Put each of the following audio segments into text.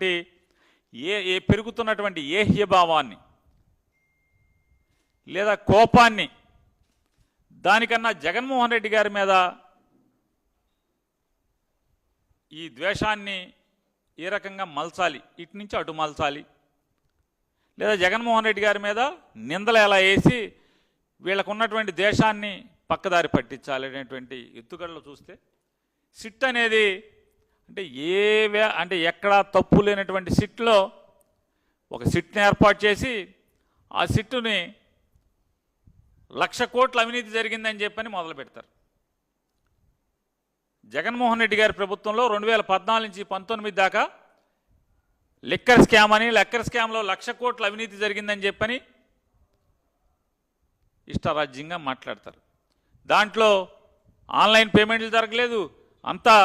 పెరుగుతున్నటువంటి పెరుగుతున్నటువంటి ఏహ్యభావాన్ని లేదా కోపాన్ని దానికన్నా జగన్మోహన్ రెడ్డి గారి మీద ఈ ద్వేషాన్ని ఏ రకంగా మలచాలి, ఇటు నుంచి అటు మలచాలి, లేదా జగన్మోహన్ రెడ్డి గారి మీద నిందలు ఎలా వేసి వీళ్ళకు ఉన్నటువంటి దేశాన్ని పక్కదారి పట్టించాలి అనేటువంటి ఎత్తుగడలు చూస్తే సిట్ అనేది అంటే ఎక్కడా తప్పు లేనటువంటి సిట్లో ఒక సిట్ని ఏర్పాటు చేసి ఆ సిట్టుని 1,00,000 కోట్ల అవినీతి జరిగిందని చెప్పని మొదలు పెడతారు. జగన్మోహన్ రెడ్డి గారి ప్రభుత్వంలో 2014 నుంచి 19 దాకా లిక్కర్ స్కామ్ అని, లిక్కర్ స్కామ్లో 1,00,000 కోట్ల అవినీతి జరిగిందని చెప్పని ఇష్టారాజ్యంగా మాట్లాడతారు. దాంట్లో ఆన్లైన్ పేమెంట్లు జరగలేదు, అంతా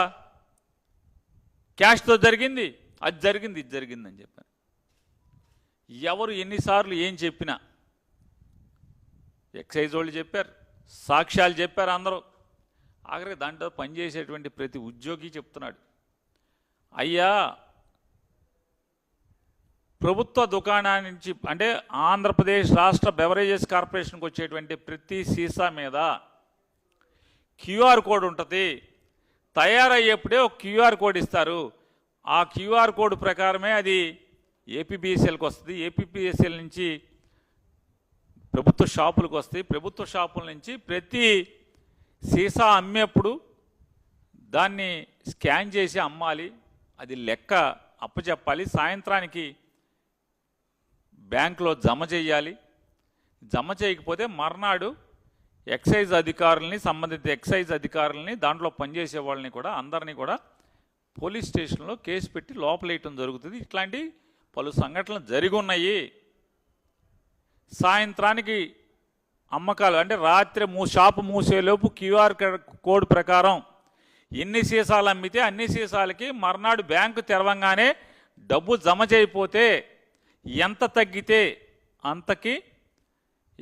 క్యాష్తో జరిగింది, అది జరిగింది, ఇది జరిగిందని చెప్పారు. ఎవరు ఎన్నిసార్లు ఏం చెప్పినా ఎక్సైజ్ వాళ్ళు చెప్పారు, సాక్ష్యాలు చెప్పారు అందరూ. ఆఖరికి దాంట్లో పనిచేసేటువంటి ప్రతి ఉద్యోగి చెప్తున్నాడు, అయ్యా ప్రభుత్వ దుకాణాన్ని నుంచి అంటే ఆంధ్రప్రదేశ్ రాష్ట్ర బెవరేజెస్ కార్పొరేషన్కి వచ్చేటువంటి ప్రతి సీసా మీద క్యూఆర్ కోడ్ ఉంటుంది, తయారయ్యేప్పుడే ఒక క్యూఆర్ కోడ్ ఇస్తారు, ఆ క్యూఆర్ కోడ్ ప్రకారమే అది ఏపీబీఎస్ఎల్కి వస్తుంది, ఏపీబీఎస్ఎల్ నుంచి ప్రభుత్వ షాపులకు వస్తాయి, ప్రభుత్వ షాపుల నుంచి ప్రతి సీసా అమ్మేప్పుడు దాన్ని స్కాన్ చేసి అమ్మాలి, అది లెక్క అప్పచెప్పాలి, సాయంత్రానికి బ్యాంకులో జమ చేయాలి, జమ చేయకపోతే మర్నాడు ఎక్సైజ్ అధికారులని, సంబంధిత ఎక్సైజ్ అధికారులని, దాంట్లో పనిచేసే వాళ్ళని కూడా అందరినీ కూడా పోలీస్ స్టేషన్లో కేసు పెట్టి లోపలేయటం జరుగుతుంది. ఇట్లాంటి పలు సంఘటనలు జరిగి ఉన్నాయి. సాయంత్రానికి అమ్మకాలు అంటే రాత్రి షాపు మూసేలోపు క్యూఆర్ కోడ్ ప్రకారం ఎన్ని సీసాలు అమ్మితే అన్ని సీసాలకి మర్నాడు బ్యాంకు తెరవంగానే డబ్బు జమ చేయకపోతే ఎంత తగ్గితే అంతకి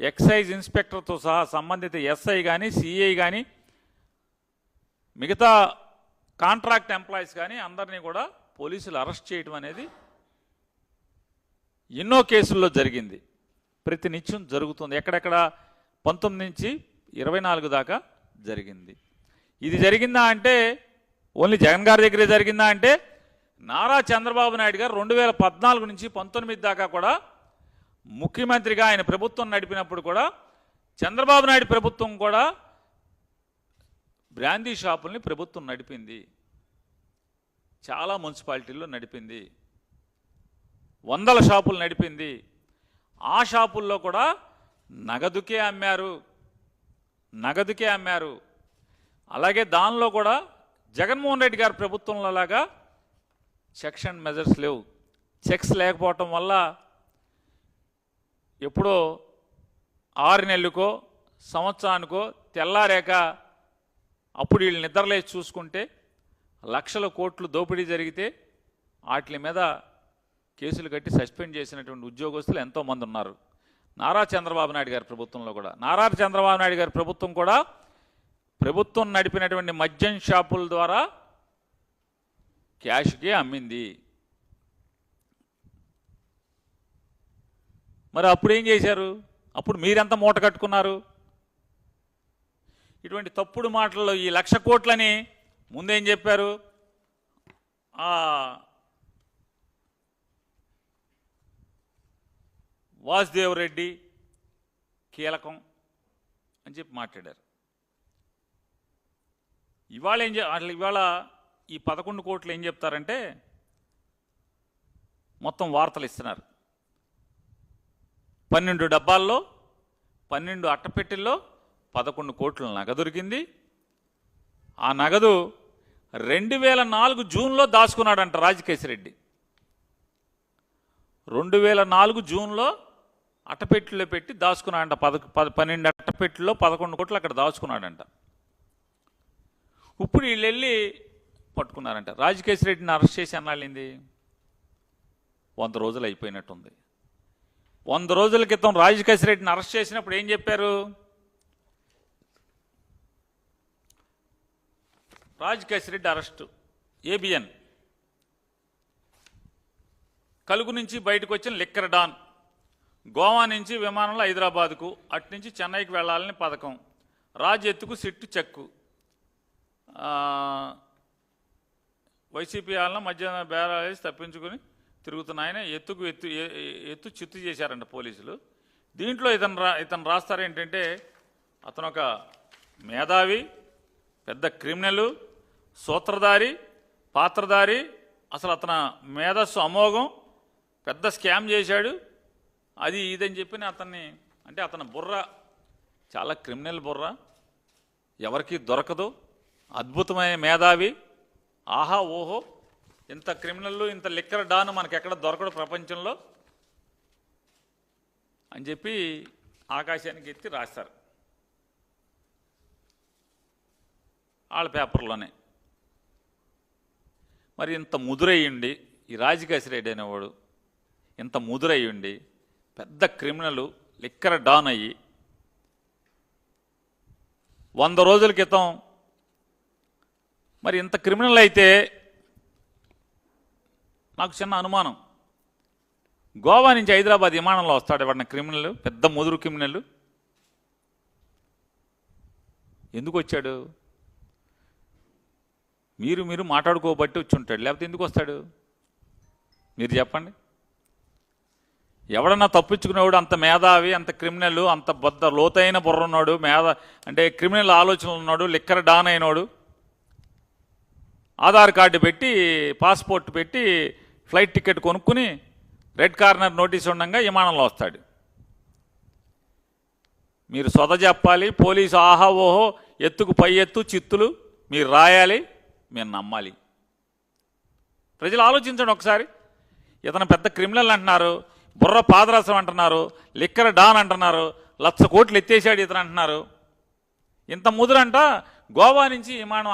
ఎక్సైజ్ ఇన్స్పెక్టర్తో సహా సంబంధిత ఎస్ఐ కానీ, సిఐ కానీ, మిగతా కాంట్రాక్ట్ ఎంప్లాయీస్ కానీ అందరినీ కూడా పోలీసులు అరెస్ట్ చేయడం అనేది ఎన్నో కేసుల్లో జరిగింది, ప్రతినిత్యం జరుగుతుంది. ఎక్కడెక్కడ 19 నుంచి 24 దాకా జరిగింది. ఇది జరిగిందా అంటే ఓన్లీ జగన్ గారి దగ్గరే జరిగిందా అంటే నారా చంద్రబాబు నాయుడు గారు 2014 నుంచి 19 దాకా కూడా ముఖ్యమంత్రిగా ఆయన ప్రభుత్వం నడిపినప్పుడు కూడా చంద్రబాబు నాయుడు ప్రభుత్వం కూడా బ్రాందీ షాపుల్ని ప్రభుత్వం నడిపింది, చాలా మున్సిపాలిటీల్లో నడిపింది, 100 షాపులు నడిపింది. ఆ షాపుల్లో కూడా నగదుకే అమ్మారు. అలాగే దానిలో కూడా జగన్మోహన్ రెడ్డి గారి ప్రభుత్వంలో లాగా చెక్స్ అండ్ మెజర్స్ లేవు. చెక్స్ లేకపోవటం వల్ల ఎప్పుడో 6 నెలలకో సంవత్సరానికో తెల్లారేక అప్పుడు వీళ్ళు నిద్రలేసి చూసుకుంటే 1,00,000 కోట్లు దోపిడీ జరిగితే వాటి మీద కేసులు కట్టి సస్పెండ్ చేసినటువంటి ఉద్యోగస్తులు ఎంతోమంది ఉన్నారు. నారా చంద్రబాబు నాయుడు గారి ప్రభుత్వంలో కూడా ప్రభుత్వం నడిపినటువంటి మద్యం షాపుల ద్వారా క్యాష్కే అమ్మింది. మరి అప్పుడు ఏం చేశారు? అప్పుడు మీరెంత మూట కట్టుకున్నారు? ఇటువంటి తప్పుడు మాటల్లో ఈ 1,00,000 కోట్లని ముందేం చెప్పారు? వాసుదేవ్ రెడ్డి కీలకం అని చెప్పి మాట్లాడారు. ఇవాళ ఈ 11 కోట్లు ఏం చెప్తారంటే మొత్తం వార్తలు ఇస్తున్నారు. 12 డబ్బాల్లో 12 అట్టపెట్టెల్లో 11 కోట్ల నగదు దొరికింది. ఆ నగదు 2004 జూన్లో దాచుకున్నాడంట రాజకేశిరెడ్డి. 2004 జూన్లో అట్టపెట్టెలో పెట్టి దాచుకున్నాడంట. 12 అట్టపెట్టెల్లో 11 కోట్లు అక్కడ దాచుకున్నాడంట. ఇప్పుడు వీళ్ళు వెళ్ళి పట్టుకున్నారంట. రాజకేశిరెడ్డిని అరెస్ట్ చేసి అన్నాళ్ళింది 100 రోజులు అయిపోయినట్టుంది. 100 రోజుల క్రితం రాజకేశిరెడ్డిని అరెస్ట్ చేసినప్పుడు ఏం చెప్పారు? రాజకేశిరెడ్డి అరెస్టు, ఏబిఎన్ కలుగు నుంచి బయటకు వచ్చిన లిక్కర్ డాన్, గోవా నుంచి విమానంలో హైదరాబాద్కు, అటు నుంచి చెన్నైకి వెళ్ళాలని పథకం, రాజు ఎత్తుకు సిట్టు చెక్కు, వైసీపీ వాళ్ళ మధ్య బేరాలేసి తప్పించుకుని తిరుగుతున్న ఆయన ఎత్తు చిత్తు చేశారంట పోలీసులు. దీంట్లో ఇతను రాస్తారేంటంటే అతను ఒక మేధావి, పెద్ద క్రిమినల్, సూత్రధారి, పాత్రధారి, అసలు అతను మేధస్సు అమోఘం, పెద్ద స్కామ్ చేశాడు, అది ఇదని చెప్పి అతన్ని, అంటే అతని బుర్ర చాలా క్రిమినల్ బుర్ర, ఎవరికి దొరకదు, అద్భుతమైన మేధావి, ఆహా ఓహో, ఇంత క్రిమినల్ ఇంత లిక్కర్ డాన్ మనకెక్కడ దొరకడు ప్రపంచంలో అని చెప్పి ఆకాశానికి ఎత్తి రాస్తారు వాళ్ళ పేపర్లోనే. మరి ఇంత ముదురయ్యండి ఈ రాజకేశ్ రెడ్డి అనేవాడు, ఇంత ముదురయ్యండి పెద్ద క్రిమినల్ లిక్కర్ డాన్ అయ్యి 100 రోజుల క్రితం మరి ఇంత క్రిమినల్ అయితే నాకు చిన్న అనుమానం, గోవా నుంచి హైదరాబాద్ విమానంలో వస్తాడు ఎవడన్నా క్రిమినల్, పెద్ద ముదురు క్రిమినల్, ఎందుకు వచ్చాడు? మీరు మాట్లాడుకోబట్టి వచ్చి ఉంటాడు, లేకపోతే ఎందుకు వస్తాడు మీరు చెప్పండి. ఎవడన్నా తప్పించుకునేవాడు అంత మేధావి, అంత క్రిమినల్, అంత బద్ద లోతైన బుర్ర ఉన్నాడు, అంటే క్రిమినల్ ఆలోచనలు ఉన్నాడు, లిక్కర్ డాన్ అయినోడు, ఆధార్ కార్డు పెట్టి పాస్పోర్ట్ పెట్టి ఫ్లైట్ టికెట్ కొనుక్కుని రెడ్ కార్నర్ నోటీస్ ఉండగా విమానంలో వస్తాడు. మీరు సొద చెప్పాలి, పోలీసు ఆహా ఓహో ఎత్తుకు పై ఎత్తు చిత్తులు మీరు రాయాలి, మీరు నమ్మాలి. ప్రజలు ఆలోచించండి ఒకసారి. ఇతను పెద్ద క్రిమినల్ అంటున్నారు, బుర్ర పాదరసం అంటున్నారు, లిక్కర్ డాన్ అంటున్నారు, 1,00,000 కోట్లు ఎత్తేసాడు ఇతను అంటున్నారు. ఇంత ముదురంట గోవా నుంచి విమానం